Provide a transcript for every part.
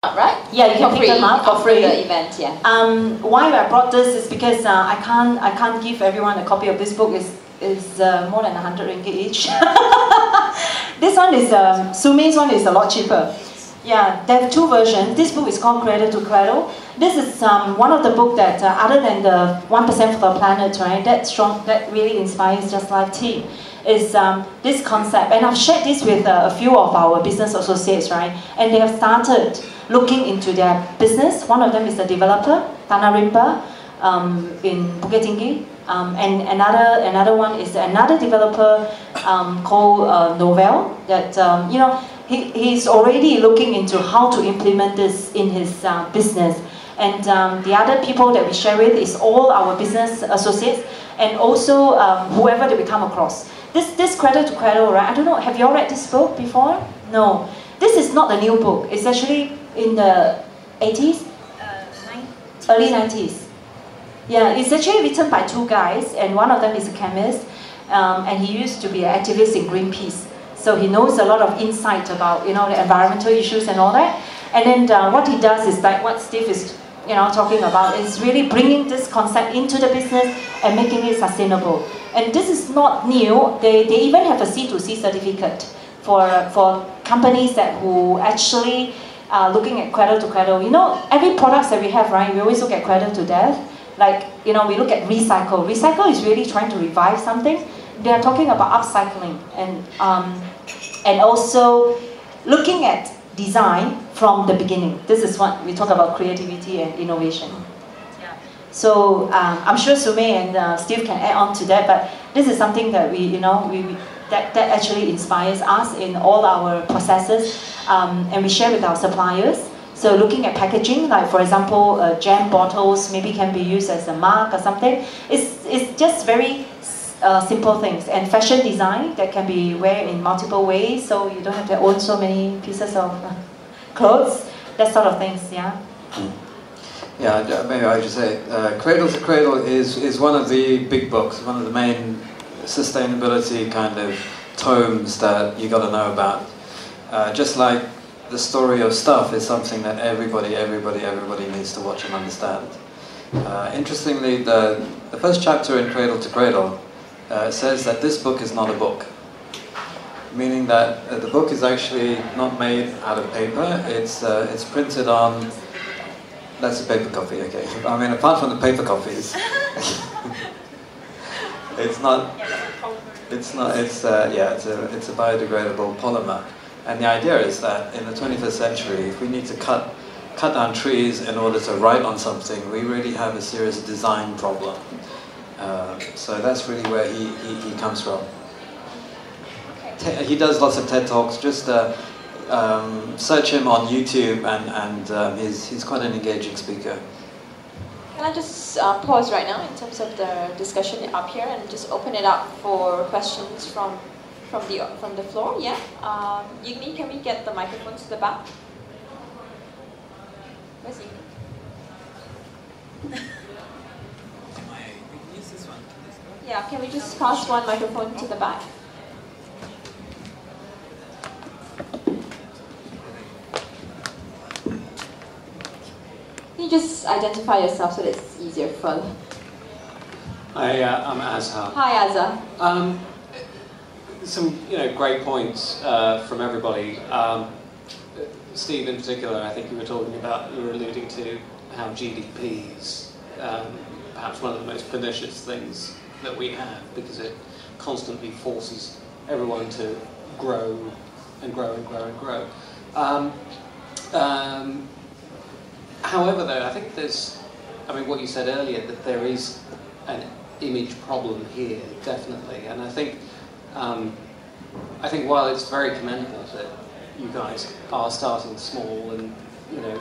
up, right? Yeah, you can pick them up for free. The event, yeah. Why I brought this is because I can't give everyone a copy of this book. Is more than 100 ringgit each. This one is Sumei's one is a lot cheaper. Yeah, there are two versions. This book is called Cradle to Cradle. This is one of the books that, other than the 1% for the planet, right? That really inspires Just Life team. Is this concept, and I've shared this with a few of our business associates, right? And they have started looking into their business. One of them is a developer, Tanah Rimba, in Bukit Tinggi, and another one is another developer called Novel. That he's already looking into how to implement this in his business. And the other people that we share with is all our business associates, and also whoever that we come across. This Cradle to Cradle, right? I don't know, have you all read this book before? No. This is not a new book. It's actually in the 80s? Early 90s. Yeah, it's actually written by two guys, and one of them is a chemist, and he used to be an activist in Greenpeace. So he knows a lot of insight about, the environmental issues and all that. And then what he does is like what Steve is talking about, is really bringing this concept into the business and making it sustainable. And this is not new. They even have a C2C certificate for companies who actually are looking at cradle to cradle. Every product that we have, right, we always look at cradle to death. Like, we look at recycle. Recycle is really trying to revive something. They are talking about upcycling and also looking at design from the beginning. This is what we talk about, creativity and innovation. Yeah. So I'm sure Sumei and Steve can add on to that, but this is something that that actually inspires us in all our processes, and we share with our suppliers. So looking at packaging, like for example, jam bottles maybe can be used as a mark or something. It's just very simple things. And fashion design that can be wear in multiple ways, so you don't have to own so many pieces of clothes, that sort of things, yeah. Yeah, maybe I should say, Cradle to Cradle is one of the big books, one of the main sustainability kind of tomes that you got to know about. Just like the story of stuff is something that everybody needs to watch and understand. Interestingly, the first chapter in Cradle to Cradle says that this book is not a book, meaning that the book is actually not made out of paper. It's printed on. That's a paper copy, okay. I mean, apart from the paper copies, it's a biodegradable polymer. And the idea is that in the 21st century, if we need to cut down trees in order to write on something, we really have a serious design problem. So that's really where he comes from. He does lots of TED Talks. Just search him on YouTube, and he's quite an engaging speaker. Can I just pause right now in terms of the discussion up here and just open it up for questions from the floor? Yeah. Yigni, can we get the microphone to the back? Where's Yigni? Yeah, can we just pass one microphone to the back? Can you just identify yourself so that it's easier for... Hi, I'm Azhar. Hi, Azhar. Some great points from everybody. Steve in particular, I think you were alluding to how GDP is perhaps one of the most pernicious things that we have, because it constantly forces everyone to grow and grow and grow and grow. However, though, I think what you said earlier, that there is an image problem here, definitely, and I think while it's very commendable that you guys are starting small and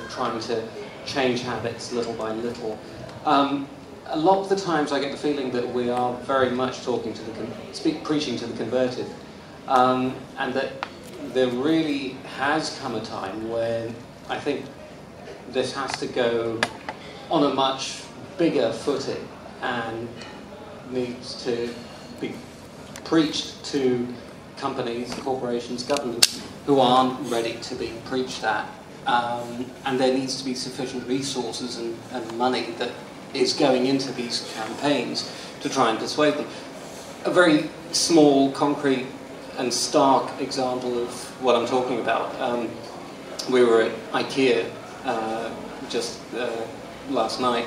trying to change habits little by little, a lot of the times I get the feeling that we are very much talking to preaching to the converted, and that there really has come a time when I think this has to go on a much bigger footing and needs to be preached to companies, corporations, governments who aren't ready to be preached at and there needs to be sufficient resources and money that is going into these campaigns to try and persuade them. A very small, concrete and stark example of what I'm talking about. We were at IKEA just last night.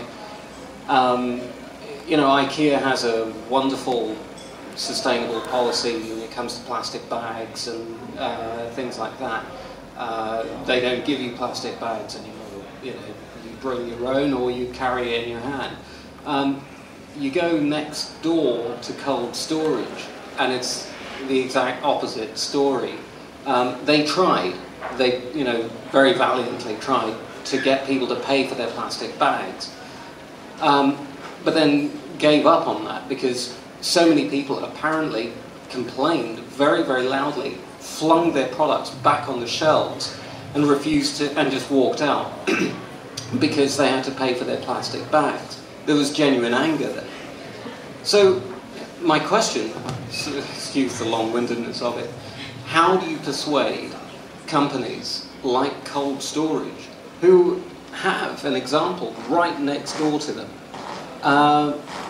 You know, IKEA has a wonderful sustainable policy when it comes to plastic bags and things like that. They don't give you plastic bags anymore. You know, you bring your own or you carry it in your hand. You go next door to cold storage, and it's the exact opposite story. They tried, you know, very valiantly tried to get people to pay for their plastic bags, but then gave up on that because so many people apparently complained very, very loudly, flung their products back on the shelves and refused to, and just walked out because they had to pay for their plastic bags. There was genuine anger there. So my question, excuse the long-windedness of it, how do you persuade companies like cold storage, who have an example right next door to them,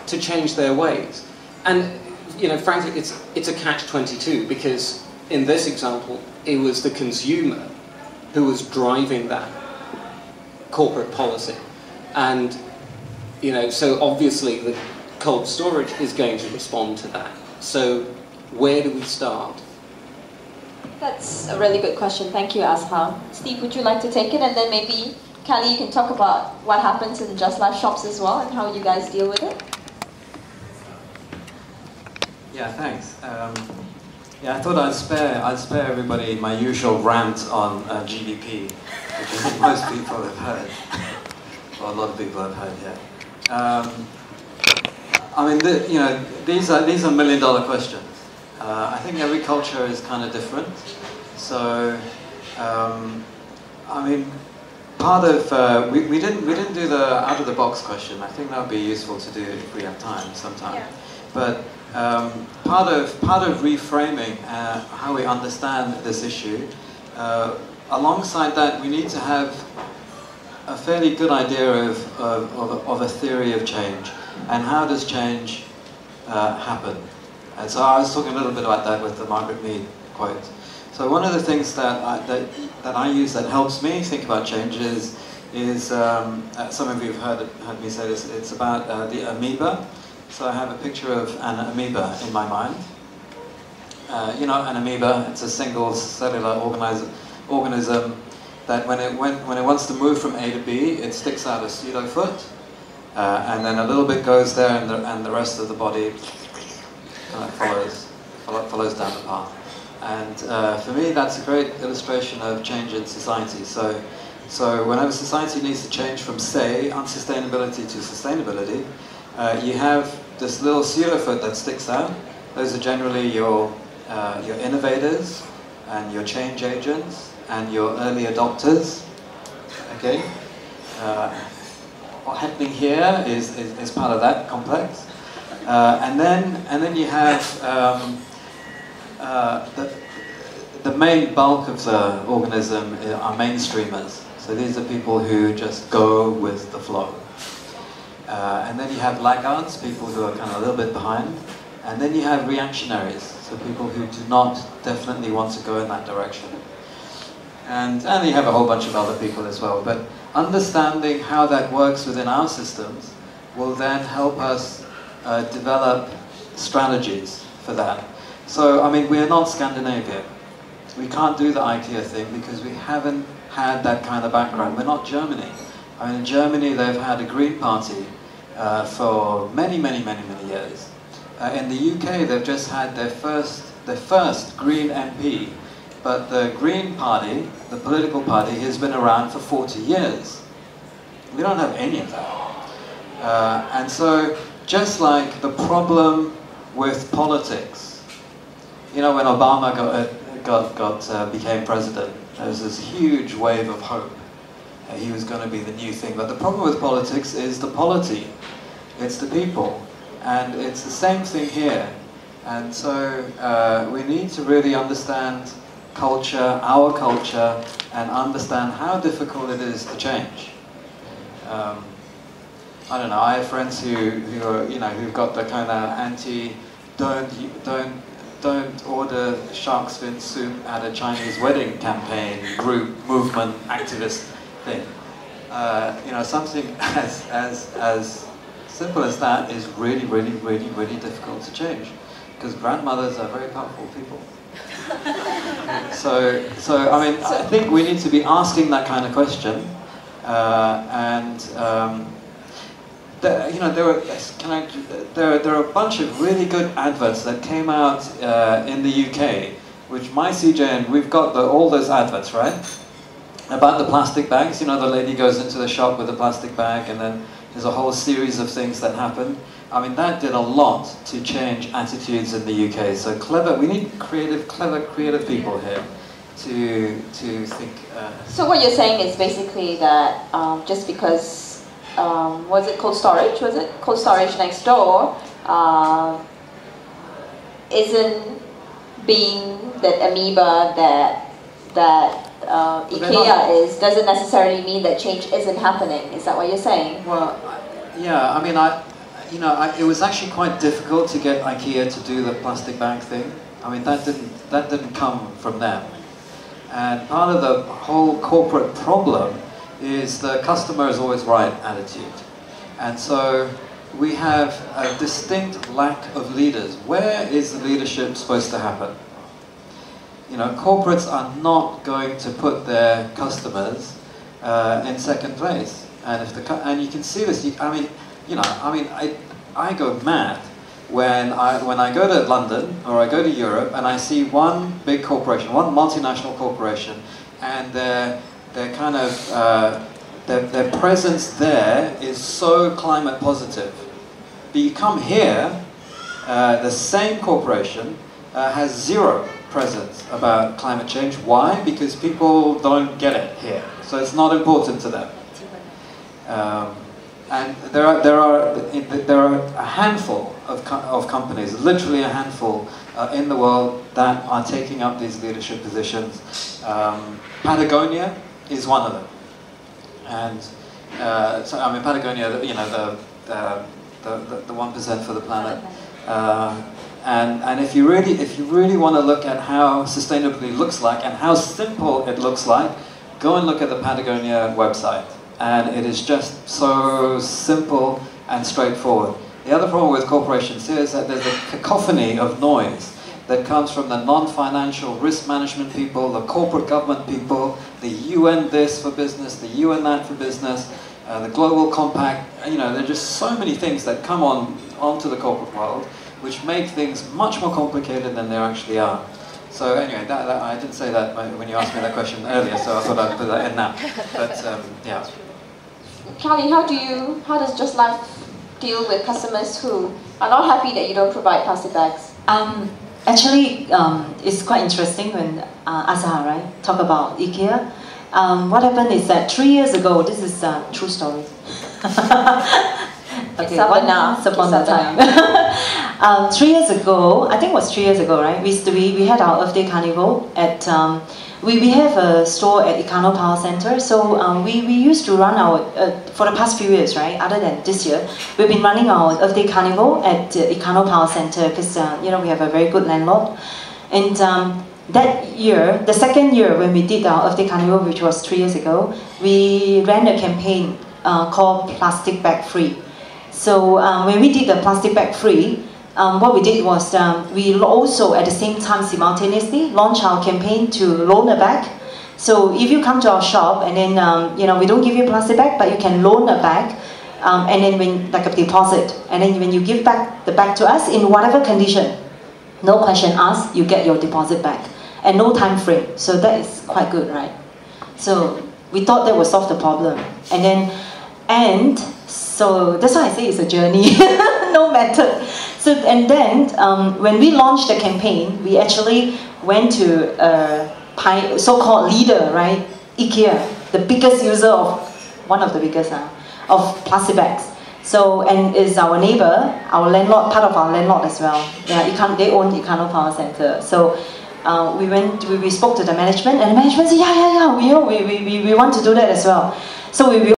to change their ways? And, you know, frankly, it's a catch-22, because in this example, it was the consumer who was driving that corporate policy. And, you know, so obviously the cold storage is going to respond to that. So where do we start? That's a really good question. Thank you, Asham. Steve, would you like to take it? And then maybe, Kelly, you can talk about what happens in Just Life shops as well and how you guys deal with it. Yeah, thanks. Yeah, I thought I'd spare everybody my usual rant on GDP, which I think most people have heard. Well, a lot of people have heard, yeah. I mean, you know, these are million-dollar questions. I think every culture is kind of different. So, I mean, part of we didn't do the out-of-the-box question. I think that would be useful to do if we have time sometime. Yeah. But part of reframing how we understand this issue, alongside that, we need to have a fairly good idea of a theory of change. And how does change happen? And so I was talking a little bit about that with the Margaret Mead quote. So one of the things that I use that helps me think about change is some of you have heard me say this, it's about the amoeba. So I have a picture of an amoeba in my mind. You know, an amoeba, it's a single cellular organism that when it wants to move from A to B, it sticks out a pseudofoot. And then a little bit goes there, and the rest of the body follows down the path. And for me, that's a great illustration of change in society. So whenever society needs to change from, say, unsustainability to sustainability, you have this little pseudofoot that sticks out. Those are generally your innovators and your change agents and your early adopters. Okay. What's happening here is part of that complex, and then you have the main bulk of the organism are mainstreamers. So these are people who just go with the flow, and then you have laggards, people who are kind of a little bit behind, and then you have reactionaries, so people who do not definitely want to go in that direction, and you have a whole bunch of other people as well, but understanding how that works within our systems will then help us develop strategies for that. So, I mean, we are not Scandinavia. We can't do the IKEA thing because we haven't had that kind of background. We're not Germany. I mean, in Germany, they've had a Green Party for many, many, many, many years. In the UK, they've just had their first Green MP. But the Green Party, the political party, has been around for 40 years. We don't have any of that. And so, just like the problem with politics, you know, when Obama became president, there was this huge wave of hope. He was going to be the new thing. But the problem with politics is the polity. It's the people. And it's the same thing here. And so we need to really understand culture, our culture, and understand how difficult it is to change. I don't know. I have friends who are, you know, who've got the kind of don't order shark fin soup at a Chinese wedding campaign group movement activist thing. You know, something as simple as that is really, really, really, really difficult to change, because grandmothers are very powerful people. So I mean, I think we need to be asking that kind of question, you know, there are a bunch of really good adverts that came out in the UK, which my CJ, and we've got all those adverts, right? About the plastic bags. You know, the lady goes into the shop with a plastic bag, and then there's a whole series of things that happen. I mean, that did a lot to change attitudes in the UK. So clever, we need clever, creative people here to think. So what you're saying is basically that just because was it cold storage? Was it cold storage next door? Isn't being that amoeba that IKEA is, doesn't necessarily mean that change isn't happening. Is that what you're saying? Well, yeah. I mean, it was actually quite difficult to get IKEA to do the plastic bag thing. I mean, that didn't come from them. And part of the whole corporate problem is the customer is always right attitude. And so we have a distinct lack of leaders. Where is the leadership supposed to happen? You know, corporates are not going to put their customers in second place. And and you can see this. I mean, I go mad when I go to London or I go to Europe and I see one big corporation, one multinational corporation, and their kind of their presence there is so climate positive. But you come here, the same corporation has zero presence about climate change. Why? Because people don't get it here, so it's not important to them. And there are a handful of companies, literally a handful in the world that are taking up these leadership positions. Patagonia is one of them, and so I mean Patagonia, you know, the 1% for the planet. And if you really want to look at how sustainability looks like and how simple it looks like, go and look at the Patagonia website. And it is just so simple and straightforward. The other problem with corporations here is that there's a cacophony of noise that comes from the non-financial risk management people, the corporate government people, the UN this for business, the UN that for business, the global compact. You know, there are just so many things that come onto the corporate world, which make things much more complicated than they actually are. So anyway, I didn't say that when you asked me that question earlier, so I thought I'd put that in now. But yeah. Charlie, how does Just Life deal with customers who are not happy that you don't provide plastic bags? Actually, it's quite interesting when Asa, right, talk about IKEA. What happened is that 3 years ago, this is a true story. Okay, once upon a time. 3 years ago, I think it was 3 years ago, right? We had our Earth Day Carnival at. We have a store at Ikano Power Center, so we used to run our, for the past few years, right, other than this year, we've been running our Earth Day Carnival at Ikano Power Center because, you know, we have a very good landlord. And that year, the second year when we did our Earth Day Carnival, which was 3 years ago, we ran a campaign called Plastic Bag Free. So when we did the Plastic Bag Free, what we did was we also at the same time simultaneously launched our campaign to loan a bag. So if you come to our shop and then you know, we don't give you a plastic bag, but you can loan a bag, and then like a deposit, and then when you give back the bag to us in whatever condition, no question asked, you get your deposit back, and no time frame. So that is quite good, right? So we thought that would solve the problem, so that's why I say it's a journey, no method. So, and then when we launched the campaign, we actually went to a so-called leader, right? IKEA, the biggest user of, one of the biggest of plastic bags. So, and is our neighbor, our landlord, part of our landlord as well. Yeah, they own Ikano Power Center. So we spoke to the management, and the management said, yeah, we want to do that as well. So we